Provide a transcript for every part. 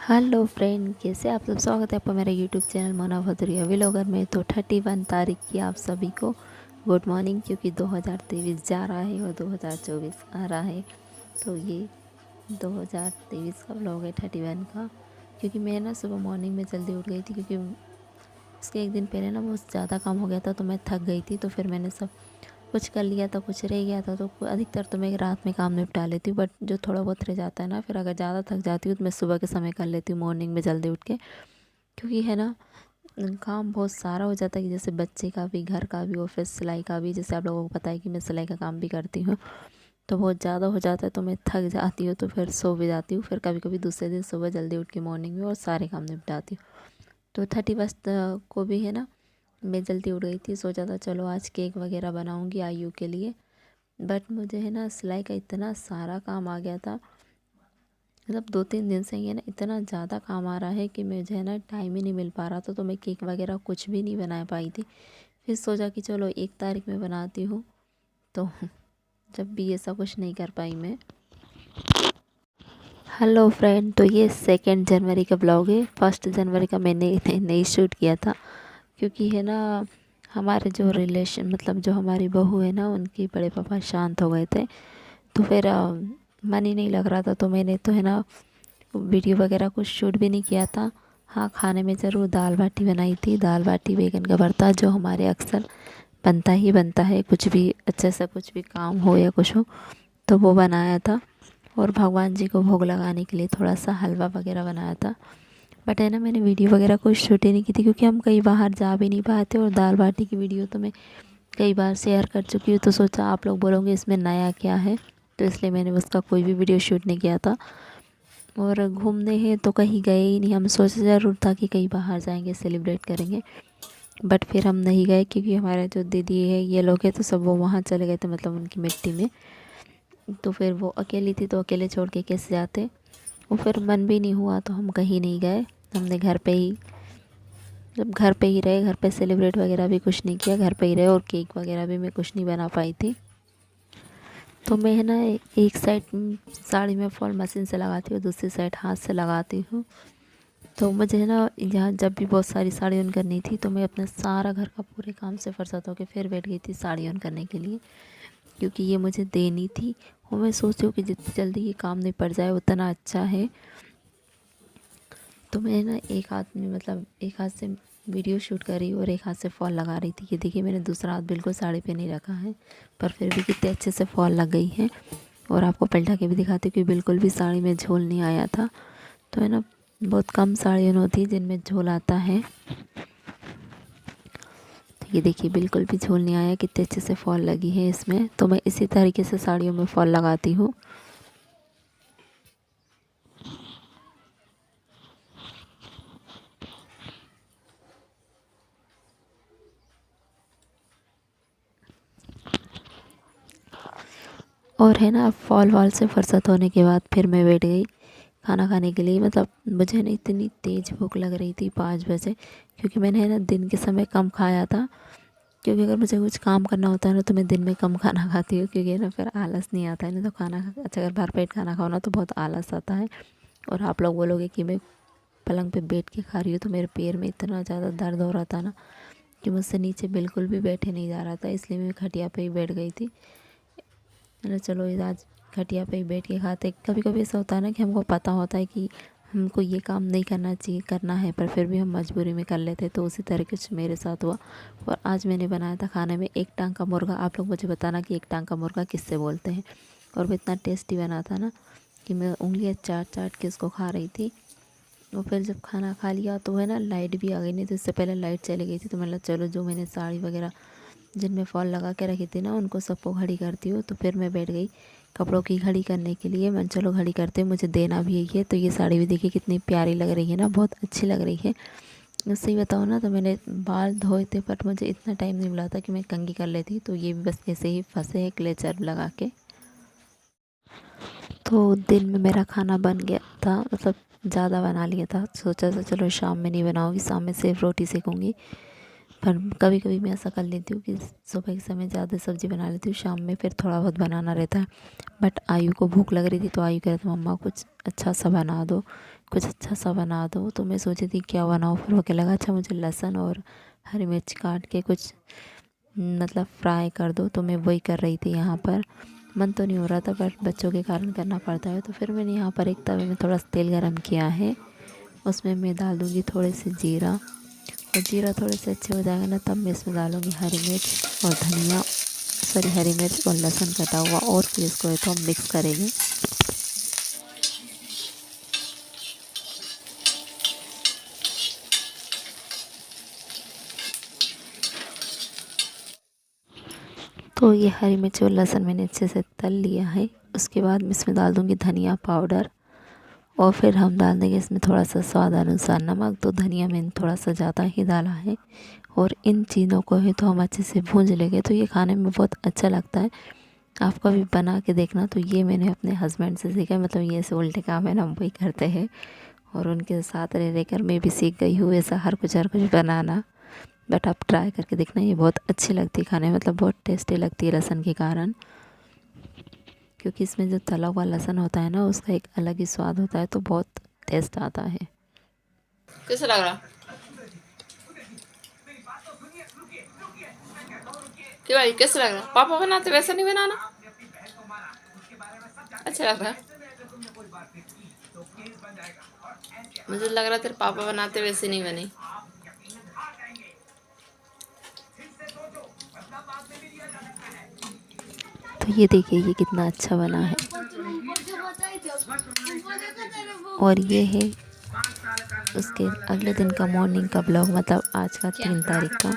Hello friend, कैसे आप सब। स्वागत है आपका मेरे YouTube channel Mona Bhadauria vlogger में। तो 31 तारीख की आप सभी को गुड मॉर्निंग, क्योंकि 2023 जा रहा है और 2024 आ रहा है। तो ये 2023 का व्लॉग है 31 का। क्योंकि मैं ना सुबह मॉर्निंग में जल्दी उठ गई थी, क्योंकि उसके एक दिन पहले ना बहुत ज़्यादा काम हो गया था, तो मैं थक गई थी। तो फिर मैंने सब कुछ कर लिया था, कुछ रह गया था। तो अधिकतर तो मैं रात में काम निपटा लेती हूँ, बट जो थोड़ा बहुत रह जाता है ना, फिर अगर ज़्यादा थक जाती हूँ तो मैं सुबह के समय कर लेती हूँ, मॉर्निंग में जल्दी उठ के। क्योंकि है ना, काम बहुत सारा हो जाता है, कि जैसे बच्चे का भी, घर का भी, ऑफिस सिलाई का भी। जैसे आप लोगों को पता है कि मैं सिलाई का काम भी करती हूँ, तो बहुत ज़्यादा हो जाता है, तो मैं थक जाती हूँ, तो फिर सो भी जाती हूँ। फिर कभी कभी दूसरे दिन सुबह जल्दी उठ के मॉर्निंग में और सारे काम निपटाती हूँ। तो 31 को भी है ना, मैं जल्दी उठ गई थी। सोचा था चलो आज केक वगैरह बनाऊंगी आयु के लिए। बट मुझे है ना, सिलाई का इतना सारा काम आ गया था। मतलब 2-3 दिन से ही है ना, इतना ज़्यादा काम आ रहा है कि मुझे है ना टाइम ही नहीं मिल पा रहा था। तो मैं केक वगैरह कुछ भी नहीं बना पाई थी। फिर सोचा कि चलो 1 तारीख में बनाती हूँ। तो जब भी ऐसा कुछ नहीं कर पाई मैं। हेलो फ्रेंड, तो ये 2 जनवरी का ब्लॉग है। 1 जनवरी का मैंने नहीं शूट किया था, क्योंकि है ना, हमारे जो रिलेशन, मतलब जो हमारी बहू है ना, उनके बड़े पापा शांत हो गए थे। तो फिर मन ही नहीं लग रहा था। तो मैंने तो है ना, वीडियो वगैरह कुछ शूट भी नहीं किया था। हाँ, खाने में ज़रूर दाल बाटी बनाई थी। दाल बाटी बैगन का भरता, जो हमारे अक्सर बनता ही बनता है, कुछ भी अच्छे से कुछ भी काम हो या कुछ हो तो वो बनाया था। और भगवान जी को भोग लगाने के लिए थोड़ा सा हलवा वगैरह बनाया था। बट है ना, मैंने वीडियो वगैरह कुछ शूट ही नहीं की थी, क्योंकि हम कहीं बाहर जा भी नहीं पाए थे। और दाल बाटी की वीडियो तो मैं कई बार शेयर कर चुकी हूँ, तो सोचा आप लोग बोलोगे इसमें नया क्या है, तो इसलिए मैंने उसका कोई भी वीडियो शूट नहीं किया था। और घूमने हैं तो कहीं गए ही नहीं। हम सोचे ज़रूर था कि कहीं बाहर जाएंगे, सेलिब्रेट करेंगे, बट फिर हम नहीं गए। क्योंकि हमारे जो दीदी है, ये लोग हैं, तो सब वो वहाँ चले गए थे, मतलब उनकी मिट्टी में। तो फिर वो अकेली थी, तो अकेले छोड़ के कैसे जाते। वो फिर मन भी नहीं हुआ, तो हम कहीं नहीं गए। हमने घर पे ही, जब घर पे ही रहे, घर पे सेलिब्रेट वगैरह भी कुछ नहीं किया, घर पे ही रहे। और केक वगैरह भी मैं कुछ नहीं बना पाई थी। तो मैं है ना, एक साइड साड़ी में फॉल मशीन से लगाती हूँ, दूसरी साइड हाथ से लगाती हूँ। तो मुझे है ना, यहाँ जब भी बहुत सारी साड़ी ऑन करनी थी, तो मैं अपना सारा घर का पूरे काम से फुर्सत होकर फिर बैठ गई थी साड़ी ऑन करने के लिए। क्योंकि ये मुझे देनी थी, और मैं सोची हूँ कि जितनी जल्दी ये काम निपट जाए उतना अच्छा है। तो मैं ना एक हाथ में, मतलब एक हाथ से वीडियो शूट कर रही और एक हाथ से फॉल लगा रही थी। ये देखिए, मैंने दूसरा हाथ बिल्कुल साड़ी पे नहीं रखा है, पर फिर भी कितने अच्छे से फॉल लग गई है। और आपको पलटा के भी दिखाती हूँ कि बिल्कुल भी साड़ी में झोल नहीं आया था। तो है ना, बहुत कम साड़ियाँ होती हैं जिनमें झोल आता है। तो ये देखिए, बिल्कुल भी झोल नहीं आया, कितने अच्छे से फॉल लगी है इसमें। तो मैं इसी तरीके से साड़ियों में फॉल लगाती हूँ। और है ना, फॉल वॉल से फुर्सत होने के बाद फिर मैं बैठ गई खाना खाने के लिए। मतलब मुझे ना इतनी तेज़ भूख लग रही थी 5 बजे, क्योंकि मैंने है ना दिन के समय कम खाया था। क्योंकि अगर मुझे कुछ काम करना होता है ना, तो मैं दिन में कम खाना खाती हूँ, क्योंकि है ना फिर आलस नहीं आता है ना। तो खाना अच्छा, अगर भरपेट खाना खाओ ना तो बहुत आलस आता है। और आप लोग बोलोगे कि मैं पलंग पे बैठ के खा रही हूँ, तो मेरे पैर में इतना ज़्यादा दर्द हो रहा था ना, कि मुझसे नीचे बिल्कुल भी बैठे नहीं जा रहा था। इसलिए मैं खटिया पे ही बैठ गई थी। मैंने चलो इस आज खटिया पे ही बैठ के खाते। कभी कभी ऐसा होता है ना, कि हमको पता होता है कि हमको ये काम नहीं करना चाहिए, करना है, पर फिर भी हम मजबूरी में कर लेते। तो उसी तरीके से मेरे साथ हुआ। और आज मैंने बनाया था खाने में एक टांग का मुर्गा। आप लोग मुझे बताना कि एक टांग का मुर्गा किससे बोलते हैं। और वो इतना टेस्टी बना था ना, कि मैं उंगलियां चाट चाट के उसको खा रही थी। और फिर जब खाना खा लिया, तो है ना, लाइट भी आ गई। नहीं तो इससे पहले लाइट चली गई थी। तो मतलब चलो, जो मैंने साड़ी वगैरह जिनमें फॉल लगा के रखी थी ना, उनको सबको घड़ी करती हूँ। तो फिर मैं बैठ गई कपड़ों की घड़ी करने के लिए। मैं चलो घड़ी करते, मुझे देना भी यही है। तो ये साड़ी भी देखिए कितनी प्यारी लग रही है ना, बहुत अच्छी लग रही है। सही बताऊँ ना, तो मैंने बाल धोए थे, बट मुझे इतना टाइम नहीं मिला था कि मैं कंघी कर लेती। तो ये भी बस ऐसे ही फंसे है क्लेचर लगा के। तो दिन में मेरा खाना बन गया था, मतलब ज़्यादा बना लिया था। सोचा था चलो शाम में नहीं बनाऊँगी, शाम में सिर्फ रोटी सेकूँगी। पर कभी कभी मैं ऐसा कर लेती हूँ कि सुबह के समय ज़्यादा सब्ज़ी बना लेती हूँ, शाम में फिर थोड़ा बहुत बनाना रहता है। बट आयु को भूख लग रही थी, तो आयु कह रहा था मम्मा कुछ अच्छा सा बना दो, कुछ अच्छा सा बना दो। तो मैं सोची थी क्या बनाऊँ, फिर वो क्या लगा अच्छा मुझे लहसुन और हरी मिर्च काट के कुछ मतलब फ्राई कर दो। तो मैं वही कर रही थी यहाँ पर। मन तो नहीं हो रहा था पर बच्चों के कारण करना पड़ता है। तो फिर मैंने यहाँ पर एक तवे में थोड़ा सा तेल गरम किया है, उसमें मैं डाल दूँगी थोड़े से जीरा, और जीरा थोड़े से अच्छे हो जाएगा ना तब मैं इसमें डालूँगी हरी मिर्च और धनिया, सॉरी हरी मिर्च और लहसुन कटा हुआ, और फिर इसको तो हम मिक्स करेंगे। तो ये हरी मिर्च और लहसुन मैंने अच्छे से तल लिया है। उसके बाद मैं इसमें डाल दूँगी धनिया पाउडर, और फिर हम डाल देंगे इसमें थोड़ा सा स्वाद अनुसार नमक। तो धनिया मैंने थोड़ा सा ज़्यादा ही डाला है, और इन चीज़ों को ही तो हम अच्छे से भूंज लेंगे। तो ये खाने में बहुत अच्छा लगता है, आप कभी बना के देखना। तो ये मैंने अपने हस्बैंड से सीखा, मतलब ये ऐसे उल्टे काम है ना हम वही करते हैं, और उनके साथ रह रहकर मैं भी सीख गई हूँ ऐसा हर कुछ बनाना। बट आप ट्राई करके देखना, ये बहुत अच्छी लगती है खाने में, मतलब बहुत टेस्टी लगती है लहसुन के कारण, क्योंकि इसमें जो तला हुआ लहसुन होता है ना उसका एक अलग ही स्वाद होता है, तो बहुत टेस्ट आता है। कैसा लग रहा? कि भाई कैसा लग रहा? पापा बनाते वैसा नहीं बनाना। अच्छा लग रहा? मुझे लग रहा तेरे पापा बनाते वैसे नहीं बनी। तो ये देखिए ये कितना अच्छा बना है। और ये है उसके अगले दिन का मॉर्निंग का ब्लॉग, मतलब आज का 3 तारीख का।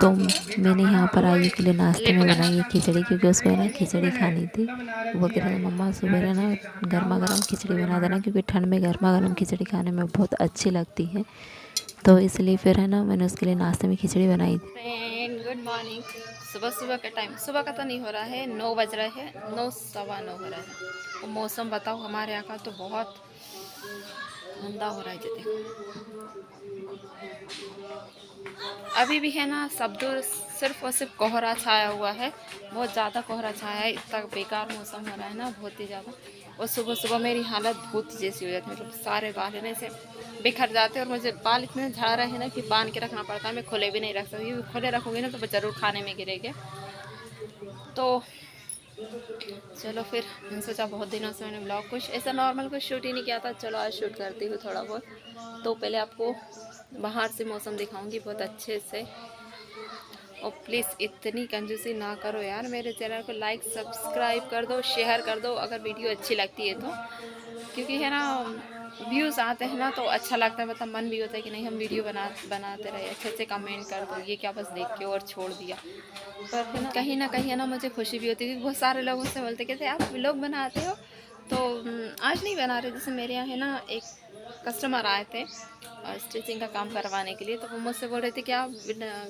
तो मैंने यहाँ पर आयु के लिए नाश्ते में बनाई है खिचड़ी, क्योंकि उसको है ना खिचड़ी खानी थी। वो कह रहा था मम्मा सुबह ना गर्मा गर्म खिचड़ी बना देना, क्योंकि ठंड में गर्मा गर्म खिचड़ी खाने में बहुत अच्छी लगती है। तो इसलिए फिर है ना मैंने उसके लिए नाश्ते में खिचड़ी बनाई थी। Friend good morning. सुबह सुबह का टाइम, सुबह का तो नहीं हो रहा है, 9 बज रहे हैं, 9 सवा 9 हो रहा है। और मौसम बताओ हमारे यहाँ का तो बहुत गंदा हो रहा है जी। अभी भी है ना सब दूर सिर्फ और सिर्फ कोहरा छाया हुआ है, बहुत ज़्यादा कोहरा छाया है। इतना बेकार मौसम हो रहा है ना, बहुत ही ज़्यादा। और सुबह सुबह मेरी हालत भूत जैसी हो जाती है, मतलब सारे बाल है ना ऐसे बिखर जाते हैं। और मुझे बाल इतने झड़ रहे हैं ना कि बांध के रखना पड़ता है, मैं खुले भी नहीं रख सकती, खुले रखूँगी ना तो ज़रूर खाने में गिरेंगे। तो चलो फिर मैंने सोचा बहुत दिनों से मैंने ब्लॉग कुछ ऐसा नॉर्मल कुछ शूट ही नहीं किया था, चलो आज शूट करती हूँ थोड़ा बहुत। तो पहले आपको बाहर से मौसम दिखाऊंगी बहुत अच्छे से। और प्लीज़ इतनी कंजूसी ना करो यार, मेरे चैनल को लाइक सब्सक्राइब कर दो, शेयर कर दो अगर वीडियो अच्छी लगती है तो। क्योंकि है ना व्यूज़ आते हैं ना तो अच्छा लगता है, मतलब मन भी होता है कि नहीं हम वीडियो बनाते रहे। अच्छे अच्छे कमेंट कर दो, ये क्या बस देख के और छोड़ दिया। पर है ना कहीं है ना मुझे खुशी भी होती है, क्योंकि बहुत सारे लोग मुझसे बोलते कहते आप व्लॉग बनाते हो। तो आज नहीं बना रहे, जैसे मेरे यहाँ है ना एक कस्टमर आए थे स्टिचिंग का काम करवाने के लिए। तो वो मुझसे बोल रहे थे कि आप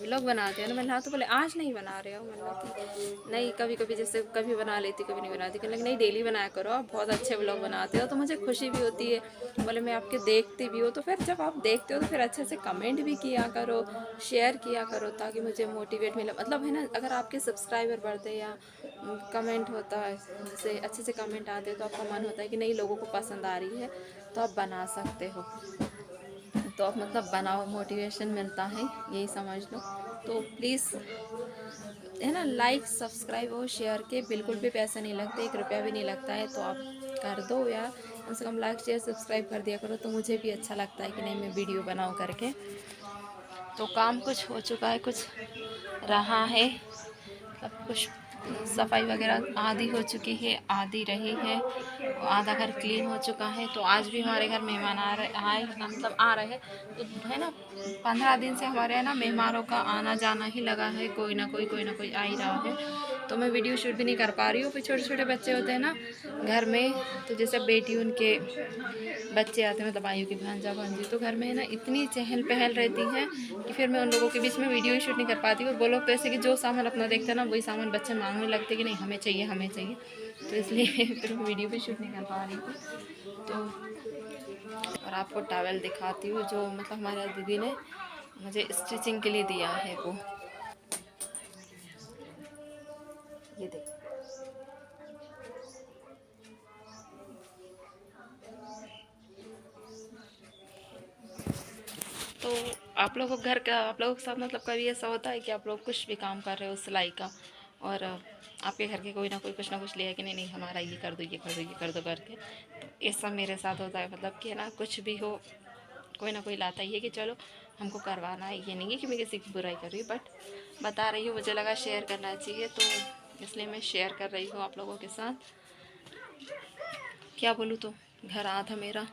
व्लॉग बनाते हो ना। मैंने हाँ, तो बोले आज नहीं बना रहे हो। मतलब नहीं, कभी कभी जैसे कभी बना लेती कभी नहीं बनाती। कहने लगे नहीं डेली बनाया करो, आप बहुत अच्छे व्लॉग बनाते हो। तो मुझे खुशी भी होती है, बोले मैं आपके देखती भी हूँ। तो फिर जब आप देखते हो तो फिर अच्छे से कमेंट भी किया करो, शेयर किया करो, ताकि मुझे मोटिवेट मिले। मतलब है ना अगर आपके सब्सक्राइबर बढ़ते या कमेंट होता है, जैसे अच्छे से कमेंट आते हैं तो आपका मन होता है कि नहीं लोगों को पसंद आ रही है तो आप बना सकते हो। तो आप मतलब बनाओ, मोटिवेशन मिलता है, यही समझ लो। तो प्लीज़ है ना लाइक सब्सक्राइब और शेयर के बिल्कुल भी पैसे नहीं लगते, 1 रुपया भी नहीं लगता है। तो आप कर दो यार, कम से कम लाइक शेयर सब्सक्राइब कर दिया करो, तो मुझे भी अच्छा लगता है कि नहीं मैं वीडियो बनाऊँ करके। तो काम कुछ हो चुका है, कुछ रहा है, अब कुछ सफाई वगैरह आधी हो चुकी है, आधी रही है, आधा घर क्लीन हो चुका है। तो आज भी हमारे घर मेहमान आ रहे आए मतलब आ रहे हैं। तो है ना 15 दिन से हमारे यहाँ ना मेहमानों का आना जाना ही लगा है, कोई ना कोई आ ही रहा है। तो मैं वीडियो शूट भी नहीं कर पा रही हूँ, फिर छोटे छोटे बच्चे होते हैं ना घर में, तो जैसे बेटी उनके बच्चे आते हैं, मतलब आयु की भांजा भांजी, तो घर में है ना इतनी चहल पहल रहती है कि फिर मैं उन लोगों के बीच में वीडियो शूट नहीं कर पाती। और वो लोग तो ऐसे कि जो सामान अपना देखते हैं ना वही सामान बच्चे मांगने लगते कि नहीं हमें चाहिए हमें चाहिए। तो इसलिए फिर मैं वीडियो भी शूट नहीं कर पा रही थी। तो और आपको टॉवेल दिखाती हूँ जो मतलब हमारे दीदी ने मुझे स्टिचिंग के लिए दिया है। वो ये देखो, तो आप लोगों को घर का आप लोगों के साथ मतलब कभी ऐसा होता है कि आप लोग कुछ भी काम कर रहे हो सिलाई का और आपके घर के कोई ना कोई कुछ ना कुछ लिया कि नहीं नहीं हमारा ये कर दो ये कर दो ये कर दो करके, तो ये सब मेरे साथ होता है। मतलब कि ना कुछ भी हो कोई ना कोई लाता ही है कि चलो हमको करवाना है। ये नहीं है कि मैं किसी की बुराई कर रही हूँ, बट बता रही हूँ, मुझे लगा शेयर करना चाहिए तो इसलिए मैं शेयर कर रही हूँ आप लोगों के साथ। क्या बोलूँ, तो घर आधा मेरा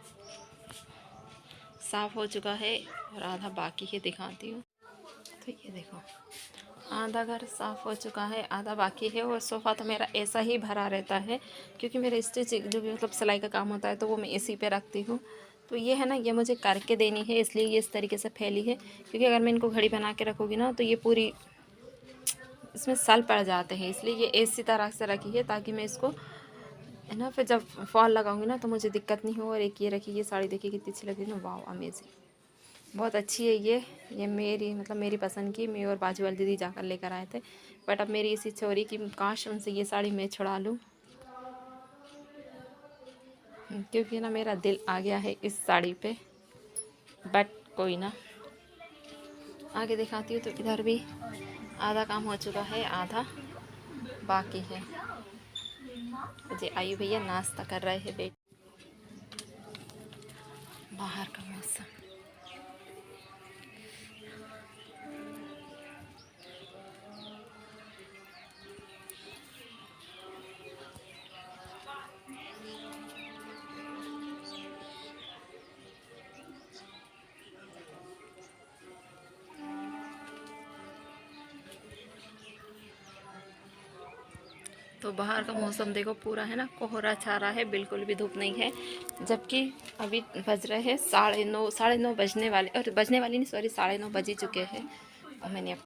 साफ़ हो चुका है और आधा बाकी है, दिखाती हूँ। तो ये देखो, आधा घर साफ़ हो चुका है, आधा बाकी है। और सोफ़ा तो मेरा ऐसा ही भरा रहता है क्योंकि मेरा स्टिचिंग जो भी मतलब सिलाई का काम होता है तो वो मैं इसी पे रखती हूँ। तो ये है ना, ये मुझे करके देनी है इसलिए ये इस तरीके से फैली है, क्योंकि अगर मैं इनको घड़ी बना के रखूँगी ना तो ये पूरी इसमें सल पड़ जाते हैं, इसलिए ये इसी तरह से रखी है ताकि मैं इसको है ना फिर जब फॉल लगाऊंगी ना तो मुझे दिक्कत नहीं हो। और एक ये रखी, ये साड़ी देखिए कितनी अच्छी लग रही है ना, वाह अमेजिंग, बहुत अच्छी है ये मेरी मतलब मेरी पसंद की। मैं और बाजू वाली दीदी जाकर लेकर आए थे, बट अब मेरी इसी छोरी की काश उनसे ये साड़ी मैं छुड़ा लूँ, क्योंकि ना मेरा दिल आ गया है इस साड़ी पे। बट कोई ना, आगे दिखाती हूँ। तो इधर भी आधा काम हो चुका है, आधा बाकी है। मुझे आयु भैया नाश्ता कर रहे हैं बेटे। बाहर का मौसम, तो बाहर का मौसम देखो पूरा है ना कोहरा छा रहा है, बिल्कुल भी धूप नहीं है। जबकि अभी बज रहे हैं 9:30 बजने वाले, और बजने वाली नहीं सॉरी 9:30 बज ही चुके हैं। और मैंने